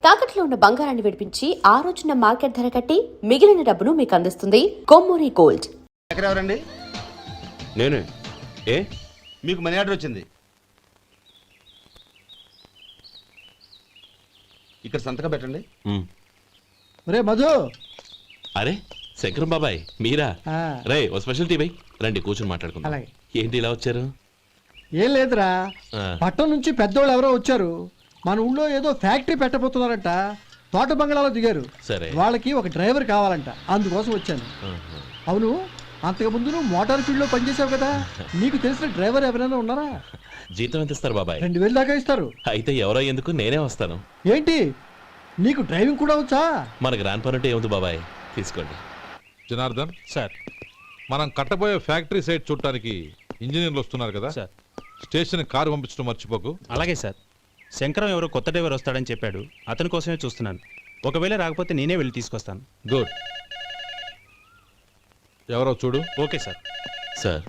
తాకట్లో ఉన్న బంగారాన్ని విడిపించి ఆ రోజున మార్కెట్ ధర కట్టి మిగిలిన డబ్బును మీకు అందిస్తుంది కొమ్మూరి గోల్డ్. ఎవరండి? నేనే. ఏ మీకు మనీ ఆర్డర్ వచ్చింది. ఇక్కడ సంతకం పెట్టండి. రే మధు. అరే శంకరం బాబాయ్ మీరా? రే ఓ స్పెషల్ టీ బై రండి కూర్చొని మాట్లాడుకుందాం. అలాగే. ఏంటి ఇలా వచ్చారు? ఏం లేదురా, పట్టణం నుంచి పెద్దోళ్ళు ఎవరో వచ్చారు. మన ఊళ్ళో ఏదో ఫ్యాక్టరీ పెట్టబోతున్నారంట. తోట బంగ్లాలో దిగారు. సరే. వాళ్ళకి ఒక డ్రైవర్ కావాలంట, అందుకోసం వచ్చాను. అవును, అంతకు ముందు నువ్వు మోటార్ ఫీల్డ్ లో పనిచేసావు కదా, నీకు తెలిసిన డ్రైవర్ ఎవరైనా ఉన్నారా? జీతం ఎంత ఇస్తారు బాబాయ్? 2000 దాకా ఇస్తారు. అయితే ఎవరో ఎందుకు, నేనే వస్తాను. ఏంటి, నీకు డ్రైవింగ్ కూడా వచ్చా? మన గ్రాండ్ పనుంటే ఏముంది బాబాయ్, తీసుకోండి. జనార్దన్ సార్, మనం కట్టబోయే ఫ్యాక్టరీ సైట్ చూడటానికి ఇంజనీర్లు వస్తున్నారు కదా సార్. స్టేషన్ కారు పంపించడం మర్చిపోకు. అలాగే సార్. శంకరం ఎవరో కొత్త డ్రైవర్ వస్తాడని చెప్పాడు, అతని కోసమే చూస్తున్నాను. ఒకవేళ రాకపోతే నేనే వెళ్ళి తీసుకొస్తాను. గుడ్. ఎవరో చూడు. Okay sir. సార్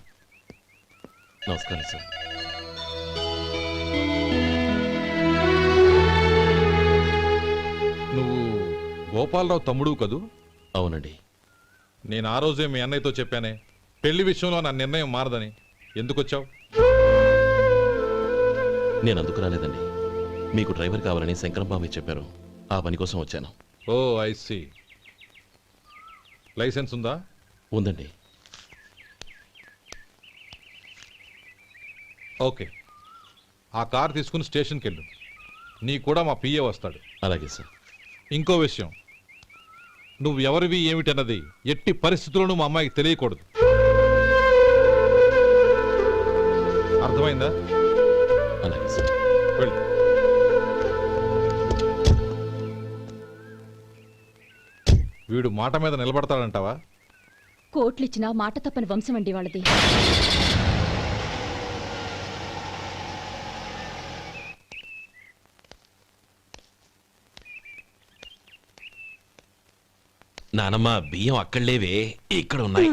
నమస్కారం సార్. నువ్వు గోపాలరావు తమ్ముడు కదూ? అవునండి. నేను ఆ రోజే మీ అన్నయ్యతో చెప్పానే, పెళ్లి విషయంలో నా నిర్ణయం మారదని. ఎందుకు వచ్చావు? నేను అందుకు రాలేదండి, మీకు డ్రైవర్ కావాలని శంకరం బాబాయ్ చెప్పారు, ఆ పని కోసం వచ్చాను. ఓ ఐ సీ. లైసెన్స్ ఉందా? ఉందండి. ఓకే, ఆ కార్ తీసుకుని స్టేషన్కి వెళ్ళు. నీ కూడా మా పిఏ వస్తాడు. అలాగే సార్. ఇంకో విషయం, నువ్వు ఎవరివి ఏమిటన్నది ఎట్టి పరిస్థితుల్లోనూ మా అమ్మాయికి తెలియకూడదు. అర్థమైందా? అలాగే సార్. వెళ్ళు. వీడు మాట మీద నిలబడతాడంటావా? కోట్లిచ్చినా మాట తప్పని వంశం అండి వాళ్ళది. నానమ్మ బియ్యం అక్కడలేవే, ఇక్కడ ఉన్నాయి.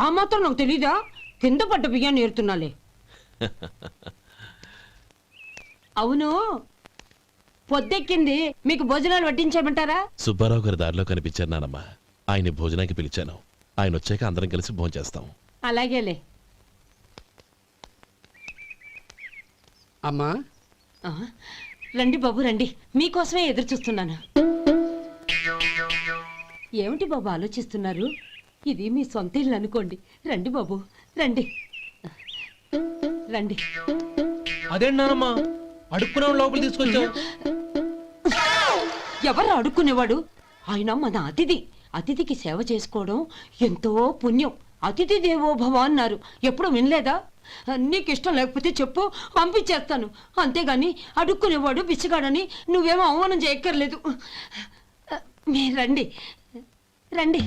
ఆ మాత్రం నాకు తెలీదా? కింద పడ్డ బియ్యాన్ని ఏరుతున్నాలే. అవును, పొద్దెక్కింది, మీకు భోజనాలు వడ్డించమంటారా? సుబ్బారావు గారి దారిలో కనిపించారు నానమ్మ, ఆయన భోజనానికి పిలిచాను. ఆయన వచ్చాక అందరం కలిసి భోంచేస్తాం. అలాగేలే. అమ్మా రండి బాబు రండి, మీకోసమే ఎదురు చూస్తున్నాను. ఏమిటి బాబు ఆలోచిస్తున్నారు? ఇది మీ సొంత ఇల్లు అనుకోండి. రండి బాబు రండి రండి. అదేంటమ్మా అడుక్కునే లోపల తీసుకొచ్చావు? ఎవరు అడుక్కునేవాడు? ఆయన మన అతిథి. అతిథికి సేవ చేసుకోవడం ఎంతో పుణ్యం. అతిథి దేవో భవ అన్నారు, ఎప్పుడు వినలేదా? నీకు ఇష్టం లేకపోతే చెప్పు, పంపించేస్తాను. అంతేగాని అడుక్కునేవాడు బిచ్చగాడని నువ్వేమో అవమానం చేయక్కర్లేదు. మీరు రండి రండి.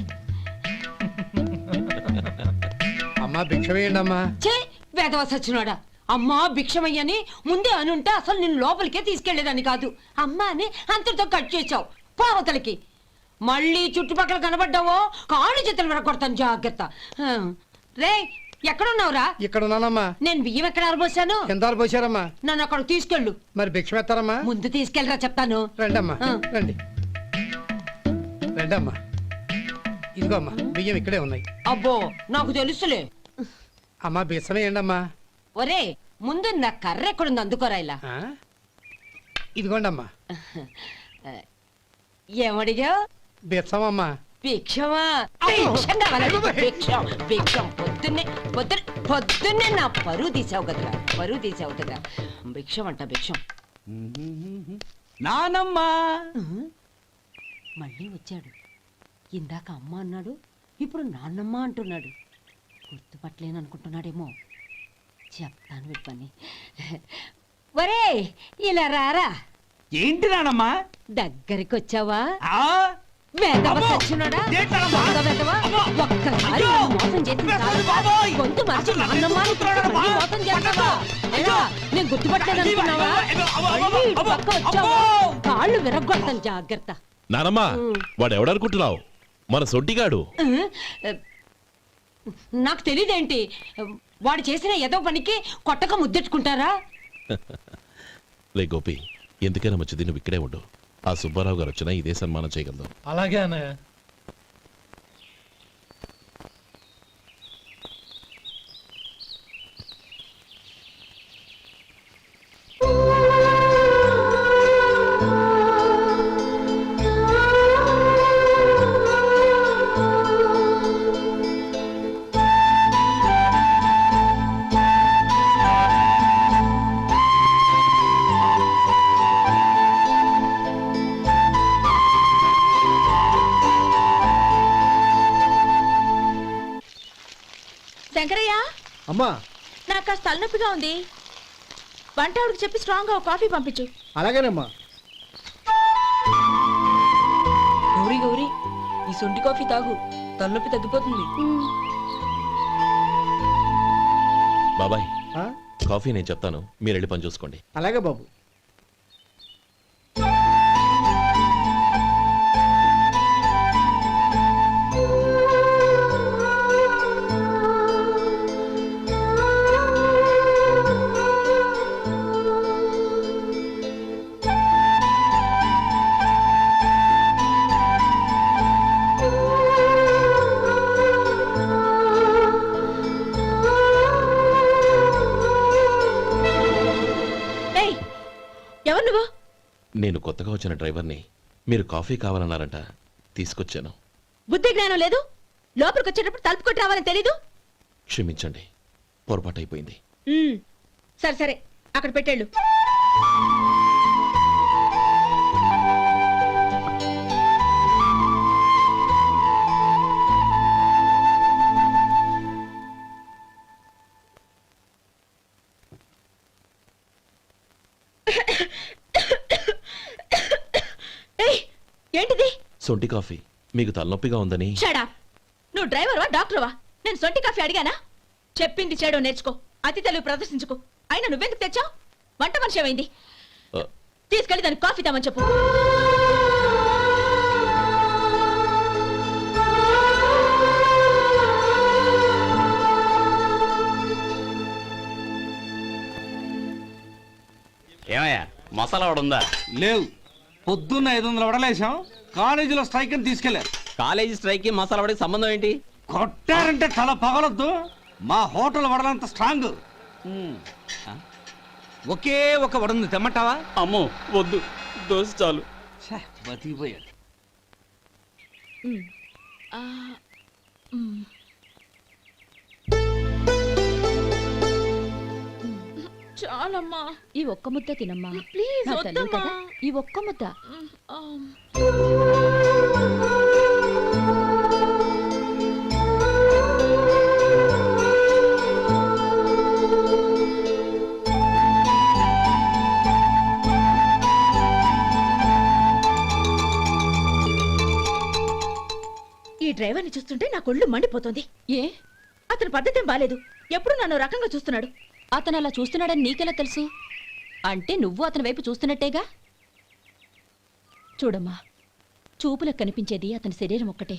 అమ్మా భిక్ష వేయండి అమ్మా. చే వేదవ సచ్చినోడా, అమ్మా భిక్షమయ్యని ముందే అనుంటే అసలు నిన్ను లోపలికే తీసుకెళ్లేదని కాదు. అమ్మా అని అంతటితో కట్ చేసావు. పోవతలకి మళ్ళీ చుట్టుపక్కల కనబడ్డావో కాళ్ళు చేతులు విరగొడతాను, జాగ్రత్త. రే ఎక్కడున్నావురా? ఇక్కడ ఉన్నానమ్మా. నేను బియ్యం ఎక్కడ ఆరబోసాను? కింద పోసారమ్మా. నన్ను అక్కడ తీసుకెళ్ళు. మరి భిక్ష పెడతారమ్మా? ముందు తీసుకెళ్ళరా చెప్తాను. రండమ్మా రండి రండమ్మా. ఇదిగో అమ్మా, బియ్యం ఇక్కడే ఉన్నాయి. అబ్బో నాకు తెలుసులే. అమ్మా బిచ్చం వేయండి అమ్మా. ఒరే ముందు నా కర్ర ఎక్కడుంది, అందుకోరా. ఇలా ఇదిగోండి అమ్మా. ఏమడిగా? బిచ్చమమ్మా. భిక్షమా? భిక్షం కావాలండి, భిక్షం భిక్షం. పొద్దున్నే నా పరువు తీసావు కదరా, పరువు తీసావు కదా. భిక్షం అంట భిక్షం. నానమ్మా మళ్ళీ వచ్చాడు. ఇందాక అమ్మ అన్నాడు, ఇప్పుడు నాన్నమ్మ అంటున్నాడు. గుర్తుపట్టలేననుకుంటున్నాడేమో. చెప్తాను విప్పని. ఒరే ఇలా రారా. ఏంటి నానమ్మా? దగ్గరికి వచ్చావా? ఒక్కసారి మోసం చేసి గొంతు మార్చి నాన్నమ్మ మోసం చేస్తావా? నేను గుర్తుపట్టలేదనుకున్నావా? పక్క వచ్చావా కాళ్ళు విరగొడతాను, జాగ్రత్త. నానమ్మ వాడు ఎవడనుకుంటున్నావు? మన సొంటిగాడు. నాకు తెలియదేంటి, వాడు చేసిన ఏదో పనికి కొట్టక ముద్దెట్టుకుంటారా? లే గోపి, ఎందుకైనా మంచిది నువ్వు ఇక్కడే ఉండు. ఆ సుబ్బారావు గారు వచ్చినా ఇదే సన్మానం చేయగలదు. అలాగే అన్నయ్య. శంకరయ్య, అమ్మా నాకు కాస్త తలనొప్పిగా ఉంది. వంట ఆవిడకి చెప్పి స్ట్రాంగ్ గా ఒక కాఫీ పంపించు. అలాగేనమ్మా. గౌరీ గౌరీ, ఈ సొంటి కాఫీ తాగు, తలనొప్పి తగ్గిపోతుంది. బాబాయ్, ఆ? కాఫీ నేను చెప్తాను, మీరు వెళ్ళి పని చూసుకోండి. అలాగే బాబు. ఏయ్, ఎవరు నువ్వు? నేను కొత్తగా వచ్చిన డ్రైవర్ని. మీరు కాఫీ కావాలన్నారంట, తీసుకొచ్చాను. బుద్ధి జ్ఞానం లేదు. లోపలికి వచ్చేటప్పుడు తలుపు కొట్టి రావాలని తెలీదు. క్షమించండి, పొరపాటు అయిపోయింది. సరే సరే, అక్కడ పెట్టేళ్ళు. ఏయ్, ఏంటిది? సొంటి కాఫీ. మీకు తలనొప్పిగా ఉందని. షడా, నువ్వు డ్రైవర్వా డాక్టర్వా? నేను సొంటి కాఫీ అడిగానా? చెప్పింది చేయడం నేర్చుకో, అతి తెలివి ప్రదర్శించుకో. అయినా నువ్వెందుకు తెచ్చావు? వంట మనిషి ఏమైంది? ఆ, తీసుకెళ్ళి దానికి కాఫీ తామని చెప్పు. ఏమయ్యా, మసాలా వాడు ఉందా? లేవు. పొద్దున్న 500 వడలేసాం, కాలేజీలో స్ట్రైక్ అని తీసుకెళ్లారు. కాలేజీ స్ట్రైక్ కి మసాలా వాడికి సంబంధం ఏంటి? కొట్టారంటే తల పగలొద్దు. మా హోటల్ వడలంత స్ట్రాంగ్. ఒకే ఒక వడుంది, తెమ్మంటావా? అమ్మో వద్దు, దోశ చాలు. బతికిపోయాడు. చాలమ్మా, ఈ ఒక్క ముద్ద తినమ్మా ప్లీజ్. నా తల్లి వద్దమ్మా. కదా, ఈ ఒక్క ముద్ద. ఈ డ్రైవర్ని చూస్తుంటే నా కొళ్ళు మండిపోతుంది. ఏ, అతని పద్ధతి బాలేదు. ఎప్పుడు నన్ను రకంగా చూస్తున్నాడు. అతను అలా చూస్తున్నాడని నీకెలా తెలుసు? అంటే నువ్వు అతని వైపు చూస్తున్నట్టేగా. చూడమ్మా, చూపులకు కనిపించేది అతని శరీరం ఒక్కటే.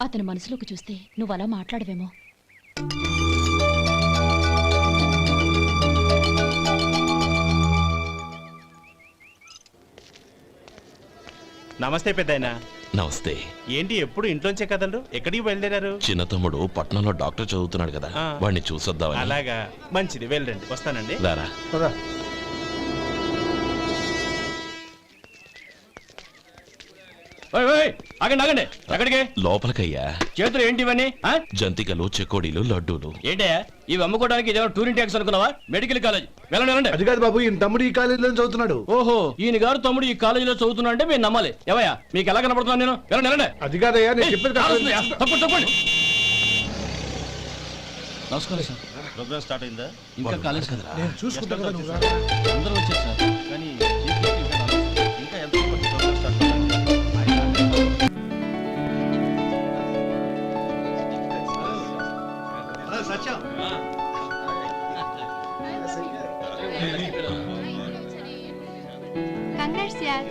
అతని మనసులోకి చూస్తే నువ్వు అలా మాట్లాడవేమో. నమస్తే పెద్దాయనా. నమస్తే. ఏంటి ఎప్పుడు ఇంట్లోంచే కదలరు? ఎక్కడికి బయలుదేరారు? చిన్న తమ్ముడు పట్నంలో డాక్టర్ చదువుతున్నాడు కదా, ఆ. వాడిని చూసొద్దామని. అలాగా, మంచిది, వెళ్ళండి. వస్తానండి. రారా. పదా. ఆగండి ఆగండి, ఎక్కడికి? లోపలికయ్యా. చేతులు ఏంటి ఇవన్నీ? జంతికలు, చెకోడీలు, లడ్డూలు. ఏంటయ్యా ఇవి అమ్ముకోవడానికి ఇదేమో టూరింగ్ ట్యాక్స్ అనుకున్నావా? Medical college. వెళ్ళండి వెళ్ళండి. అది కాదు బాబు, ఈయన తమ్ముడు ఈ కాలేజీలో చదువుతున్నాడు. ఓహో, ఈయన గారు తమ్ముడు ఈ కాలేజీలో చదువుతున్నా అంటే మీరు నమ్మాలి. ఏవయ్యా, మీకు ఎలా కనపడుతున్నాను నేను? వెళ్ళండి వెళ్ళండి. అది కాదయ్యా, నేను చెప్పేది కాదు. తప్పండి తప్పండి. నమస్కారం సార్. ప్రోగ్రామ్ స్టార్ట్ అయిందా? ఇంకా కాలేజ్ కదా. నేను చూసుకుంటాను కదా, నువ్వు రా. అందరూ వచ్చారు సార్, కానీ ఇంకా ఎంత program start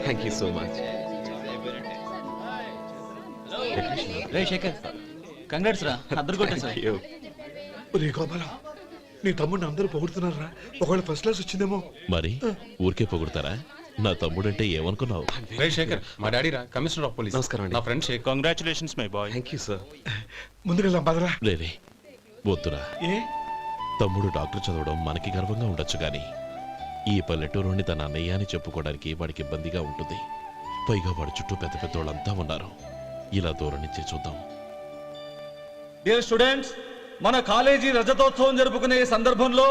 thank you so much. రే శేఖర్, కంగ్రాట్స్ రా, అద్దరు కొట్టేసా. ఒరే గోపాల, నీ తమ్ముడిని అందరూ పొగుడుతున్నారా? ఒకవేళ ఫస్ట్ క్లాస్ వచ్చిందేమో. మరి ఊరికే పొగుడతారా? నా తమ్ముడంటే ఏమనుకున్నావు? రే శేఖర్, మా డాడీ రా, కమిషనర్ ఆఫ్ పోలీస్. నమస్కారం అండి. నా friend Shekhar. Congratulations my boy. Thank you sir. ముందుకెళ్దాం పదరా. రే వద్దురా. ఏ తమ్ముడు డాక్టర్ చదవడం మనకి గర్వంగా ఉండొచ్చు కానీ ఈ పల్లెటూరుని తన అన్నయ్య అని చెప్పుకోవడానికి వాడికి ఇబ్బందిగా ఉంటుంది. పైగా వాడి చుట్టూ పెద్ద పెద్ద వాళ్ళంతా ఉన్నారు. ఇలా దూరం నుంచి చూద్దాం. డియర్ స్టూడెంట్స్, మన కాలేజీ రజతోత్సవం జరుపుకునే ఈ సందర్భంలో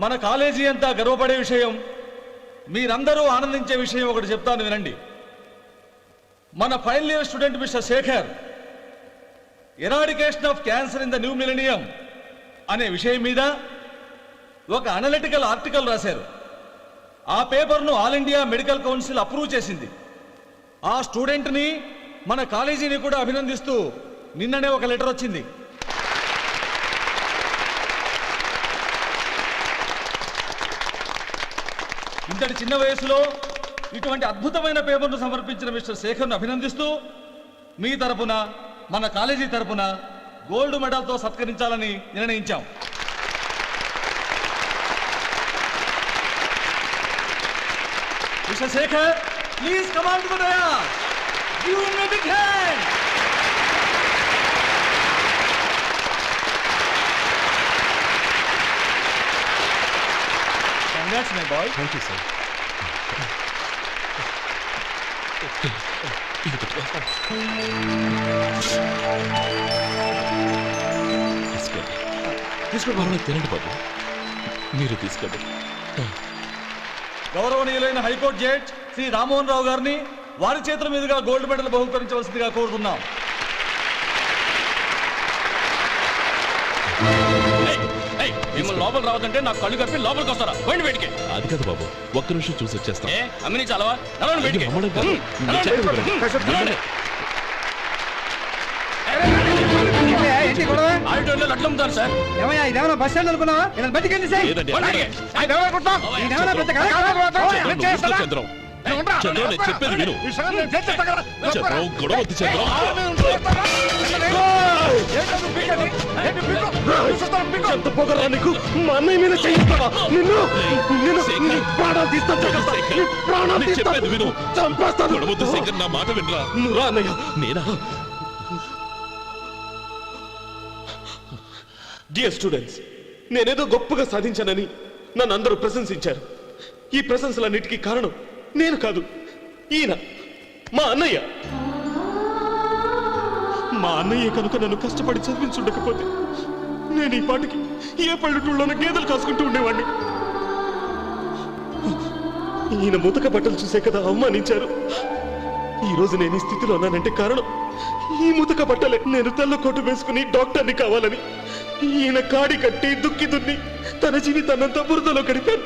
మన కాలేజీ అంతా గర్వపడే విషయం, మీరందరూ ఆనందించే విషయం ఒకటి చెప్తాను వినండి. మన final year student mister Shekhar eradication of cancer in the new millennium అనే విషయం మీద ఒక అనలిటికల్ ఆర్టికల్ రాశారు. ఆ పేపర్ను all India medical council approve చేసింది. ఆ స్టూడెంట్ని మన కాలేజీని కూడా అభినందిస్తూ నిన్ననే ఒక లెటర్ వచ్చింది. ఇంతటి చిన్న వయసులో ఇటువంటి అద్భుతమైన పేపర్ను సమర్పించిన మిస్టర్ శేఖర్ను అభినందిస్తూ మీ తరపున మన కాలేజీ తరపున గోల్డ్ మెడల్తో సత్కరించాలని నిర్ణయించాం. Mister Shekhar, please come on to the dais. Give him a big hand. Congrats my boy. Thank you sir. తీసుకోండి. తినండి బాబు, మీరు తీసుకోండి. గౌరవనీయులైన హైకోర్టు జడ్జ్ శ్రీ రామ్మోహన్ రావు గారిని వారి చేతుల మీదుగా గోల్డ్ మెడల్ బహుకరించవలసిందిగా కోరుతున్నాం. మిమ్మల్ని లోపల రావద్దంటే నాకు కళ్ళు కప్పి లోపలికి వస్తారా? పోయింది బయటికి. అది కాదు బాబు, ఒక్క నిమిషం చూసి వచ్చేస్తాం. అమ్మిని చాలవా? నడవండి బయటికి. అమ్మడం కాదు. నేను చెప్పేది వినండి. ఆడిటోరియంలో లడ్లు అమ్ముతారు సార్. ఏమయ్యా ఇదేమన్నా బస్ స్టాండ్ అనుకున్నావా? ఇలా బయటికి వెళ్ళి సార్. లేదండి, పోండి. ఇదేమన్నా పెద్ద కళ? చంద్రం, చంద్రం, నేను చెప్పేది విను. చంద్రం, గొడవ వద్దు చంద్రం. ఎంత పొగరా నీకు? మా అన్నయ్య మీద చేయిస్తావా? నిన్ను శేఖర్, ప్రాణాలు తీస్తాను. శేఖర్, ప్రాణాలు నేను చెప్పేది విను. చంపేస్తాను. గొడవ వద్దు శేఖర్, నా మాట వినరా. నువ్వు రా అన్నయ్య. నేనా? డియర్ స్టూడెంట్స్, నేనేదో గొప్పగా సాధించానని నన్ను అందరూ ప్రశంసించారు. ఈ ప్రశంసలన్నిటికీ కారణం నేను కాదు, ఈయన మా అన్నయ్య. మా అన్నయ్య కనుక నన్ను కష్టపడి చదివించుండకపోతే నేను ఈ పాటికి ఏ పల్లెటూళ్ళలోనూ గేదెలు కాసుకుంటూ ఉండేవాడిని. ఈయన ముతక బట్టలు చూసే కదా అవమానించారు. ఈ రోజు నేను ఈ స్థితిలో ఉన్నానంటే కారణం ఈ ముతక బట్టలే. నేను తెల్ల కోటు వేసుకుని డాక్టర్ని కావాలని ఈయన కాడి కట్టి దుక్కి దున్ని తన జీవితాన్నంతా బురదలో గడిపాను.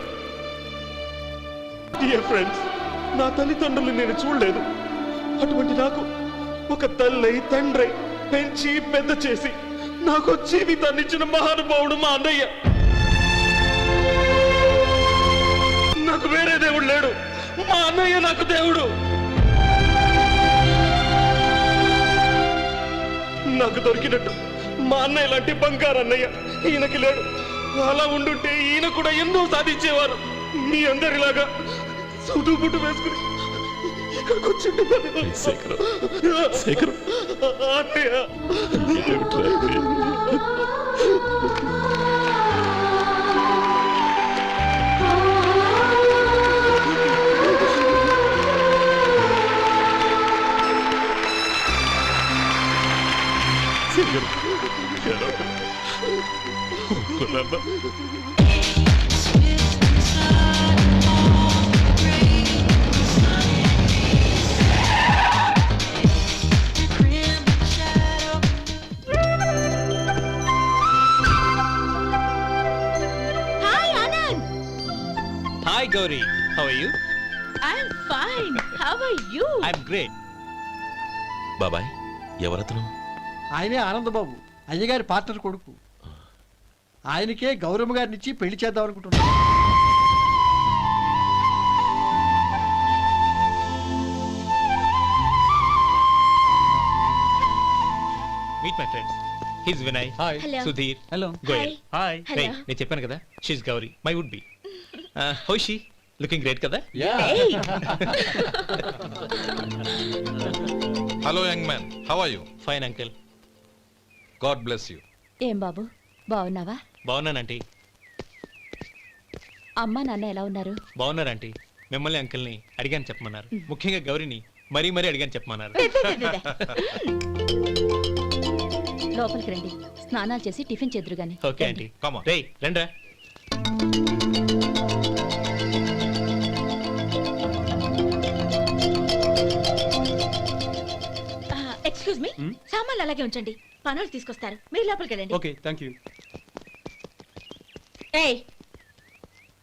డియర్ ఫ్రెండ్స్, నా తల్లిదండ్రులు నేను చూడలేదు. అటువంటి నాకు ఒక తల్లి తండ్రి పెంచి పెద్ద చేసి నాకు జీవితాన్ని ఇచ్చిన మహానుభావుడు మా అన్నయ్య. నాకు వేరే దేవుడు లేడు, మా అన్నయ్య నాకు దేవుడు. నాకు దొరికినట్టు మా అన్నయ్య లాంటి బంగారు అన్నయ్య ఈయనకి లేడు. అలా ఉండుంటే ఈయన కూడా ఎన్నో సాధించేవారు. మీ అందరిలాగా సూటు బుట్టు వేసుకుని ఇక్కడికి వచ్చి శేఖర్, శేఖర్, అన్నయ్య. ఏమిట్రా ఇది? శేఖర్, ఏడవకు. ఒక్కడన్నా. Hi Anand. Hi Gauri, how are you? I'm fine. How are you? I'm great. బాబాయ్, ఎవరతను? ఆయనే ఆనందబాబు, అయ్యగారి పార్ట్నర్ కొడుకు. ఆయనకే గౌరమ్మ గారిని ఇచ్చి పెళ్లి చేద్దాం అనుకుంటున్నాను. Meet my friends. His Vinay. Hi. Hello. Sudheer. Hello. Goyal. Hi. Hello. నేను చెప్పాను కదా, she's Gauri, my would be. How she? Looking great కదా? Hello young man, how are you? Fine uncle. God bless you. ఏం బాబు బాగున్నావా? బాగున్నానంటీ. అమ్మా నాన్న ఎలా ఉన్నారు? బాగున్నారంటీ. మిమ్మల్ని అంకిల్ని అడిగాను చెప్పమన్నారు. ముఖ్యంగా గౌరీని మరీ అడిగాను చెప్పమన్నారు. లోపలికి రండి, స్నానాలు చేసి టిఫిన్ చేద్దురు గాని. Okay aunty. Come on. రేయ్ రండ్రా. ఎక్స్క్యూజ్ మీ, సామాన్లు అలాగే ఉంచండి, పనులు తీసుకొస్తారు. మీరు లోపలికి వెళ్ళండి. Okay thank you. ఏయ్,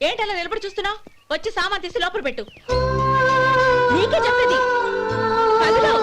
ఏంటి అలా నిలబడి చూస్తున్నావు? వచ్చి సామాన్ తీసి లోపల పెట్టు. నీకే చెప్పేది. కదులు.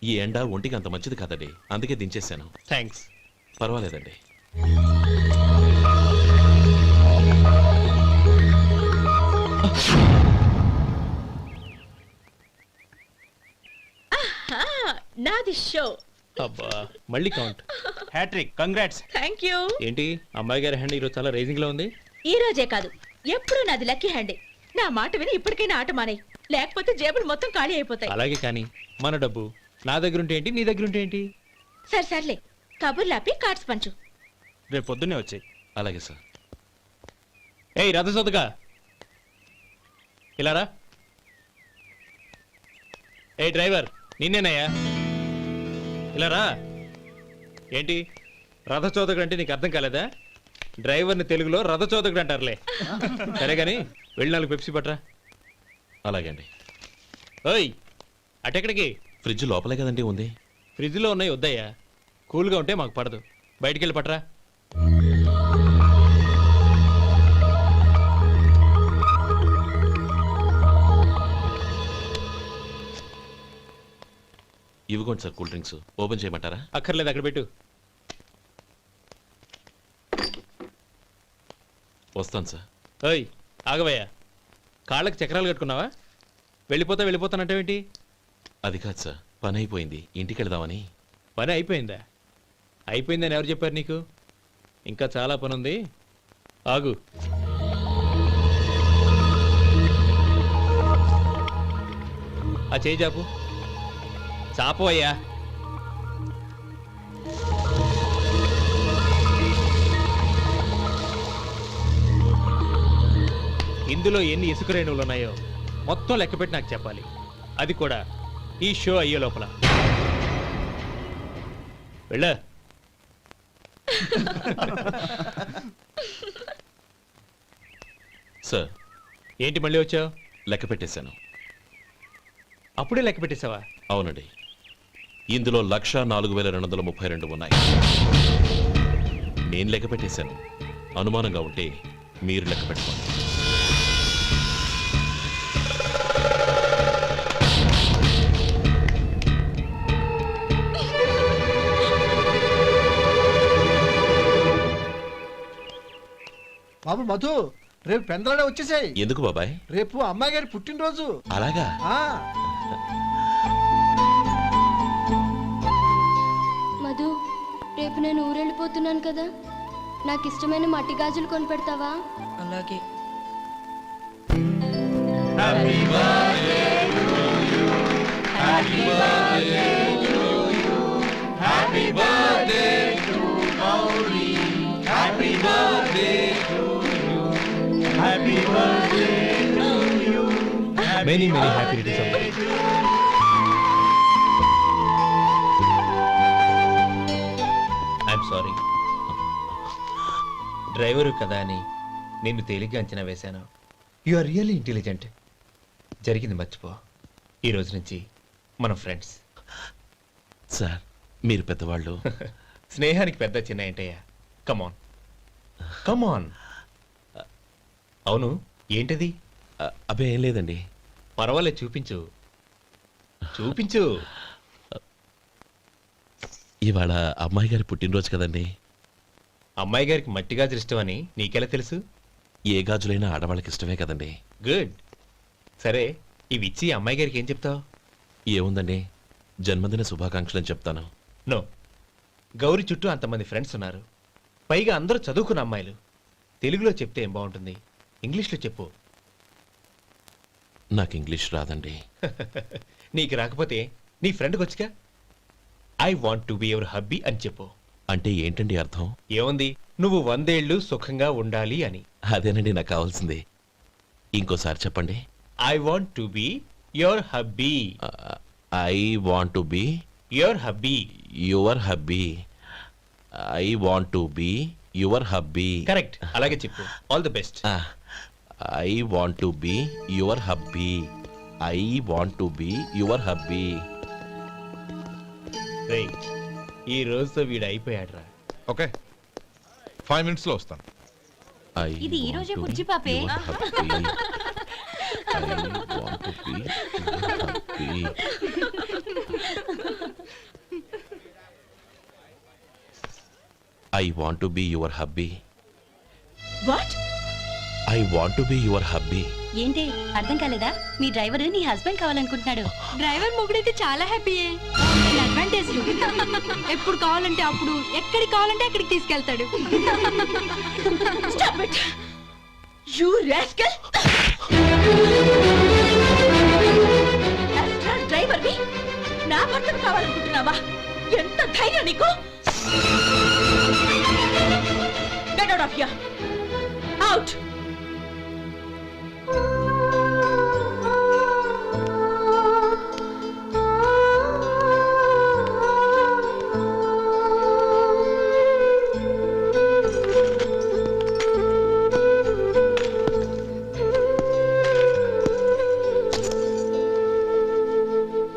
ఈ ఎండ ఒంటికి అంత మంచిది కాదండి, అందుకే దించేశాను. థ్యాంక్స్. పర్వాలేదండి. నాది షో. అబ్బా మళ్ళీ count. Hat trick. Congrats. Thank you. ఏంటి అమ్మాయి గారి హ్యాండ్ ఈరోజు చాలా రైజింగ్ లో ఉంది? ఈ రోజే కాదు, ఎప్పుడు నాది లక్కీ హ్యాండే. నా మాట విని ఇప్పటికైనా ఆట మానేయ్, లేకపోతే జేబులు మొత్తం ఖాళీ అయిపోతాయి. అలాగే కానీ మన డబ్బు నా దగ్గర ఉంటే ఏంటి, నీ దగ్గర ఉంటే ఏంటి? సరే సర్లే, కబుర్లు ఆపి కార్డ్స్ పంచు. రేపు పొద్దున్నే వచ్చాయి. అలాగే సార్. ఏయ్ రథసోదగా ఇలా రా. ఏ డ్రైవర్, నిన్నేనయ్యా, ఇలా రా. ఏంటి రథచోదకుడు అంటే నీకు అర్థం కాలేదా? డ్రైవర్ని తెలుగులో రథచోదకుడు అంటారులే. సరే కానీ వెళ్ళి 4 పెప్సీ పట్రా. అలాగే అండి. ఓయ్ అటెక్కడికి? ఫ్రిడ్జ్ లోపలే కదండి ఉంది. ఫ్రిడ్జ్లో ఉన్నాయి వద్దయ్యా, కూల్గా ఉంటే మాకు పడదు. బయటికి వెళ్ళి పట్రా. ఇవ్వకోండి సార్, కూల్ డ్రింక్స్. ఓపెన్ చేయమంటారా? అక్కర్లేదు, అక్కడ పెట్టు. వస్తాను సార్. ఓయ్ ఆగవయ్యా, కాళ్ళకి చక్రాలు కట్టుకున్నావా? వెళ్ళిపోతానంటావేంటి? అది కాదు సార్, పని అయిపోయింది, ఇంటికి వెళదామని. పని అయిపోయిందా? అయిపోయిందని ఎవరు చెప్పారు నీకు? ఇంకా చాలా పని ఉంది, ఆగు. ఆ చేయి చాపు. చాపు అయ్యా. ఇందులో ఎన్ని ఇసుక రేణువులు ఉన్నాయో మొత్తం లెక్కపెట్టి నాకు చెప్పాలి. అది కూడా ఈ షో అయ్యే లోపల. వెళ్ళ. సార్. ఏంటి మళ్ళీ వచ్చావు? లెక్క పెట్టేశాను. అప్పుడే లెక్క పెట్టేశావా? అవునండి. ఇందులో 1,04,232 ఉన్నాయి. నేను లెక్క పెట్టేశాను. అనుమానంగా ఉంటే మీరు లెక్క పెట్టుకోండి. బాబు మధు, రేపు పెందలాడే వచ్చేసాయి. ఎందుకు బాబాయ్? రేపు అమ్మాయి గారి పుట్టినరోజు. అలాగా? మధు, రేపు నేను ఊరెళ్ళిపోతున్నాను కదా, నాకు ఇష్టమైన మట్టి గాజులు కొనిపెడతావా? అలాగే. Many happy returns. I'm sorry. Driver కదా అని నిన్ను తేలిగ్గా అంచనా వేశాను. You are really intelligent. జరిగింది మర్చిపో. ఈ రోజు నుంచి మనం ఫ్రెండ్స్. సార్ మీరు పెద్దవాళ్ళు. స్నేహానికి పెద్ద చిన్న ఏంటయ్యా? కమాన్ కమాన్. అవును, ఏంటది? అబ్బే ఏం లేదండి. పర్వాలేదు, చూపించు చూపించు. ఇవాళ అమ్మాయి గారి పుట్టినరోజు కదండి. అమ్మాయి గారికి మట్టి గాజులు ఇష్టమని నీకెలా తెలుసు? ఏ గాజులైనా ఆడవాళ్ళకి ఇష్టమే కదండి. గుడ్. సరే, ఇవి ఇచ్చి అమ్మాయి గారికి ఏం చెప్తావు? ఏముందండి, జన్మదిన శుభాకాంక్షలు అని చెప్తాను. నో, గౌరీ చుట్టూ అంతమంది ఫ్రెండ్స్ ఉన్నారు, పైగా అందరూ చదువుకున్న అమ్మాయిలు. తెలుగులో చెప్తే ఏం బాగుంటుంది? ఇంగ్లీష్లో చెప్పు. నాకు ఇంగ్లీష్ రాదండి. నీకు రాకపోతే నీ ఫ్రెండ్కి వచ్చిగా I want to be your hubby అని చెప్పు. అంటే ఏంటండి అర్థం? ఏముంది, నువ్వు 100 ఏళ్ళు సుఖంగా ఉండాలి అని. అదేనండి నాకు కావాల్సింది. ఇంకోసారి చెప్పండి. I want to be your hubby. I want to be your hubby. Your hubby. I want to be your hubby. Correct, అలాగే చెప్పు. All the best. I want to be your hubby. I want to be your hubby. Right, ఈ రోజుతో వీడు అయిపోయాడ్రా. Okay, 5 minutes లో వస్తాను. ఇది ఈ రోజే బుజ్జి పాపే. I want to be your hubby. What? I want to be your hubby. ఏంటి అర్థం కాలేదా? మీ డ్రైవర్ నీ హస్బెండ్ కావాలనుకుంటున్నాడు. డ్రైవర్ మొగుడైతే చాలా హ్యాపీయే. అడ్వాంటేజ్ ఎప్పుడు కావాలంటే అప్పుడు, ఎక్కడికి కావాలంటే అక్కడికి తీసుకెళ్తాడు. Stop it! You rascal! Driver ని నా భర్తను కావాలనుకుంటున్నావా? ఎంత ధైర్యం నీకు? Get out of here! Out!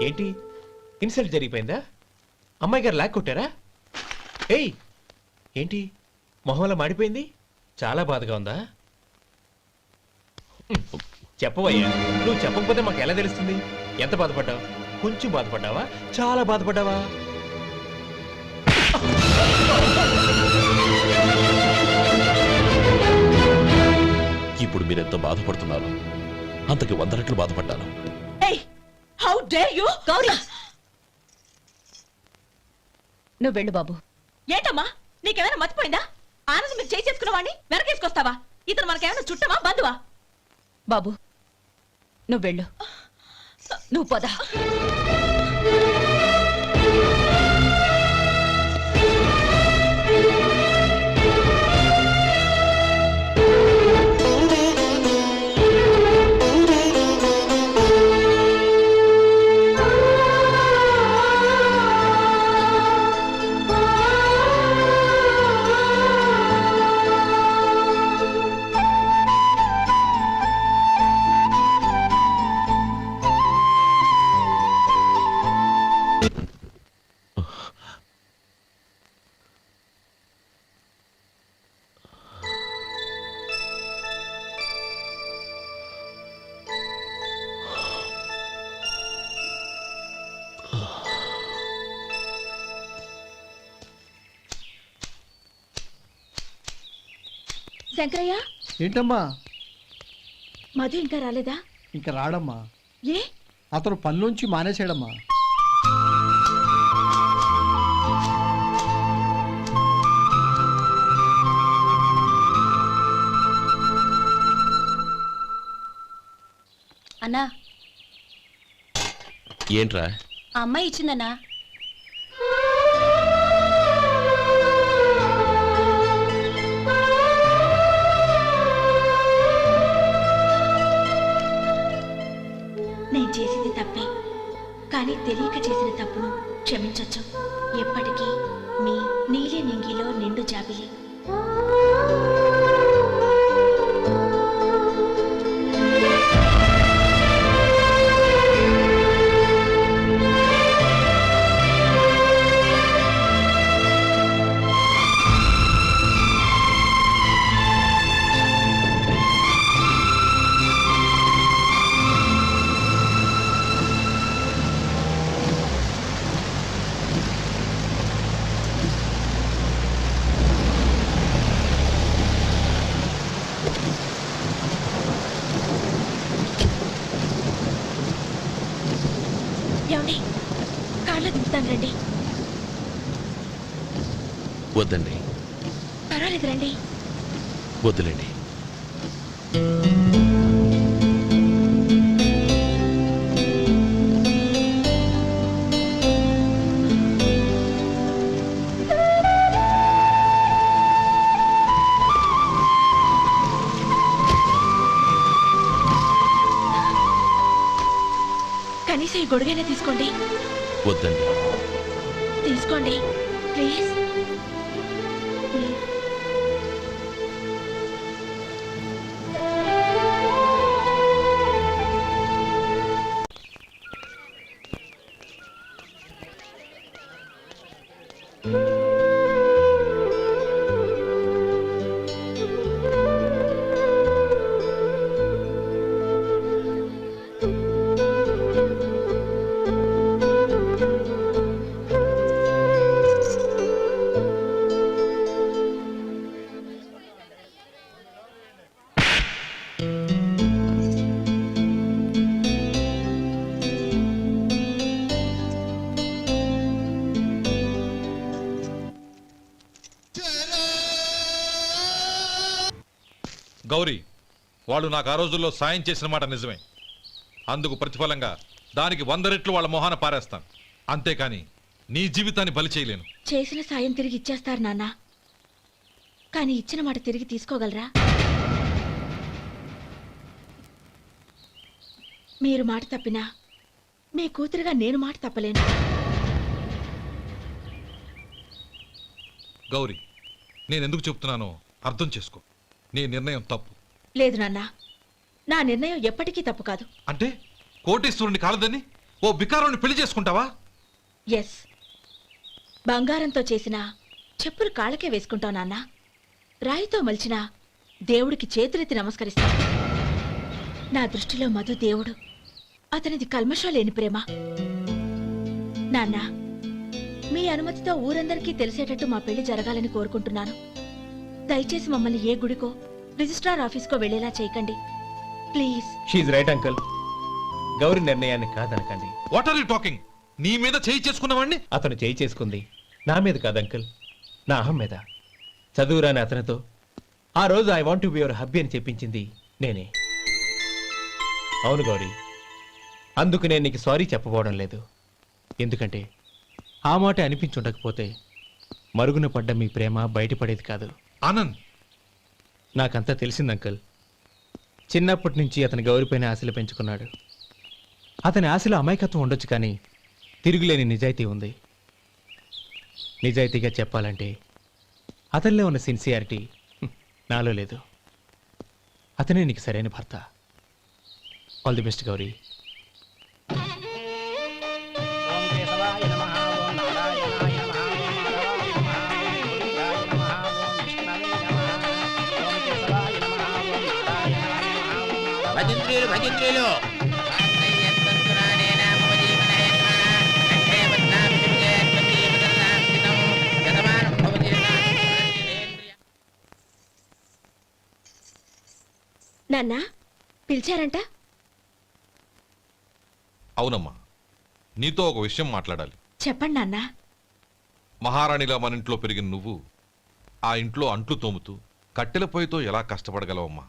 ఏంటి, ఇన్సల్ట్ జరిగిపోయిందా? అమ్మాయి గారు లాక్ కొట్టారా? ఏయ్, ఏంటి మొహంలో మాడిపోయింది? చాలా బాధగా ఉందా? చెప్పవయ్యా, నువ్వు చెప్పకపోతే మాకు ఎలా తెలుస్తుంది? ఎంత బాధపడ్డావు? కొంచెం బాధపడ్డావా? చాలా బాధపడ్డావా? ఇప్పుడు మీరెంత బాధపడుతున్నారు, అంతకి 100 రెట్లు బాధపడ్డాను. Hey! How dare you? Gauri, నువ్వు వెళ్ళు బాబు. ఏంటమ్మా, నీకేమైనా మర్చిపోయిందా? ఆనందం మీరు చేసుకున్న వాడిని వెనకేసుకొస్తావా? ఇతను మనకేమైనా చుట్టమా, బంధువా? బాబు నువ్వు వెళ్ళు. నువ్వు పద. శంకరయ్య, ఏంటమ్మా? మధు ఇంకా రాలేదా? ఇంకా రాడమ్మా. ఏ? అతను పనిలోంచి మానేశాడమ్మా. అన్నా, ఏంట్రా? ఆ అమ్మాయి ఇచ్చిందన్నా. నేను చేసింది తప్పే, కానీ తెలియక చేసిన తప్పును క్షమించొచ్చు. ఎప్పటికీ మీ నీలి నింగిలో నిండు జాబిలి. ఏమండి కార్లో దింపుతాను రండి. వద్దండి, పర్వాలేదు రండి. వద్దులేండి. కనీసం ఈ గొడుగైనా తీసుకోండి. వద్దండి. తీసుకోండి ప్లీజ్. గౌరీ, వాళ్ళు నాకు ఆ రోజుల్లో సాయం చేసిన మాట నిజమే. అందుకు ప్రతిఫలంగా దానికి 100 రెట్లు వాళ్ళ మొహాన పారేస్తాను. అంతేకాని నీ జీవితాన్ని బలి చేయలేను. చేసిన సాయం తిరిగి ఇచ్చేస్తారు నాన్న, కానీ ఇచ్చిన మాట తిరిగి తీసుకోగలరా? మీరు మాట తప్పినా మీ కూతురుగా నేను మాట తప్పలేను. గౌరీ, నేనెందుకు చెప్తున్నానో అర్థం చేసుకో. నీ నిర్ణయం తప్పు. లేదు నాన్న, నా నిర్ణయం ఎప్పటికీ తప్పు కాదు. అంటే కోటీశ్వరుని కాలదని ఓ బికారుని పెళ్లి చేసుకుంటావా? ఎస్, బంగారంతో చేసిన చెప్పులు కాళ్ళకే వేసుకుంటావు నాన్న. రాయితో మలిచిన దేవుడికి చేతులెత్తి నమస్కరిస్తా. నా దృష్టిలో మధు దేవుడు, అతనిది కల్మషం లేని ప్రేమ. నాన్న, మీ అనుమతితో ఊరందరికీ తెలిసేటట్టు మా పెళ్లి జరగాలని కోరుకుంటున్నాను. దయచేసి మమ్మల్ని ఏ గుడికో రిజిస్ట్రార్ ఆఫీస్కో వెళ్ళేలా చేయకండి please. She's right uncle. Gauri నిర్ణయాన్ని కాదనకండి. What are you talking? నీ మీద చేయి చేసుకున్నవాడిని అతను చేయి చేసుకుంది నా మీద కాదు అంకుల్, నా అహం మీద. చదువురాని అతనితో ఆ రోజు I want to be your hubby అని చెప్పించింది నేనే. అవును గౌరీ, అందుకు నేను నీకు సారీ చెప్పబోవడం లేదు. ఎందుకంటే ఆ మాట అనిపించుండకపోతే మరుగున పడ్డ మీ ప్రేమ బయటపడేది కాదు. ఆనంద్, నాకంతా తెలిసింది అంకుల్. చిన్నప్పటి నుంచి అతని గౌరీపైన ఆశలు పెంచుకున్నాడు. అతని ఆశలో అమాయకత్వం ఉండొచ్చు, కానీ తిరుగులేని నిజాయితీ ఉంది. నిజాయితీగా చెప్పాలంటే అతనిలో ఉన్న సిన్సియారిటీ నాలో లేదు. అతనే నీకు సరైన భర్త. All the best Gauri. నాన్న పిలిచారంట? అవునమ్మా, నీతో ఒక విషయం మాట్లాడాలి. చెప్పండి నాన్న. మహారాణిలా మన ఇంట్లో పెరిగిన నువ్వు ఆ ఇంట్లో అంట్లు తోముతూ కట్టెల పొయ్యితో ఎలా కష్టపడగలవమ్మా?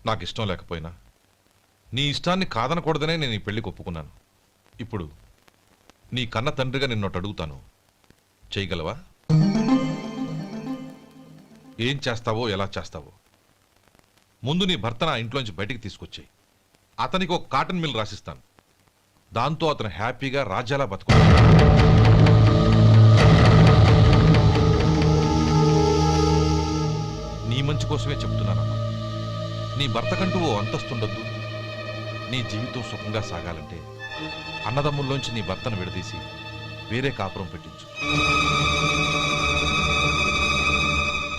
నాకు ఇష్టం లేకపోయినా నీ ఇష్టాన్ని కాదనకూడదనే నేను ఈ పెళ్లికి ఒప్పుకున్నాను. ఇప్పుడు నీ కన్న తండ్రిగా నిన్నొకటి అడుగుతాను, చేయగలవా? ఏం చేస్తావో, ఎలా చేస్తావో ముందు నీ భర్త నా ఇంట్లోంచి బయటికి తీసుకొచ్చేయి. అతనికి ఒక కాటన్ మిల్ రాసిస్తాను. దాంతో అతను హ్యాపీగా రాజ్యాలా బతుకుతాడు. నీ మంచి కోసమే చెప్తున్నానమ్మా. నీ భర్తకంటూ ఓ అంతస్తుండొద్దు. నీ జీవితం సుఖంగా సాగాలంటే అన్నదమ్ముల్లోంచి నీ భర్తను విడదీసి వేరే కాపురం పెట్టించు.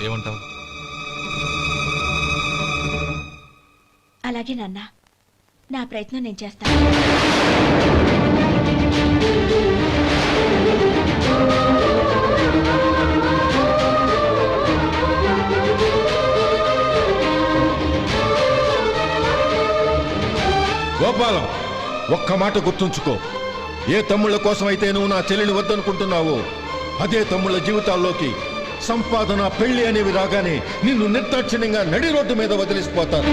ఏమంటావు? అలాగే నాన్న, నా ప్రయత్నం నేను చేస్తాను. గోపాలం, ఒక్క మాట గుర్తుంచుకో. ఏ తమ్ముళ్ళ కోసం అయితే నువ్వు నా చెల్లిని వద్దనుకుంటున్నావో అదే తమ్ముళ్ళ జీవితాల్లోకి సంపాదన, పెళ్లి అనేవి రాగానే నిన్ను నిర్దాక్షిణ్యంగా నడి రోడ్డు మీద వదిలిసిపోతారు.